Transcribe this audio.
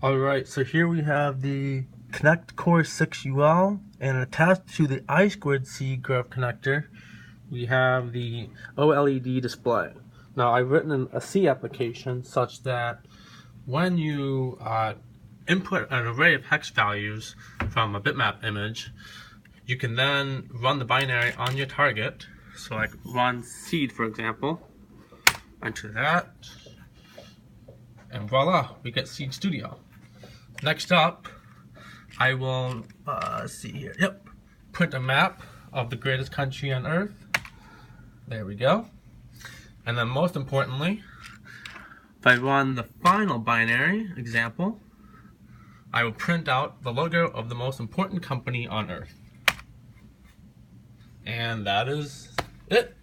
Alright, so here we have the Connect Core 6UL, and attached to the I2C Grove connector, we have the OLED display. Now, I've written a C application such that when you input an array of hex values from a bitmap image, you can then run the binary on your target. So like run seed, for example, enter that, and voila, we get Seed Studio. Next up, I will, see here, print a map of the greatest country on Earth. There we go. And then most importantly, if I run the final binary example, I will print out the logo of the most important company on Earth. And that is it.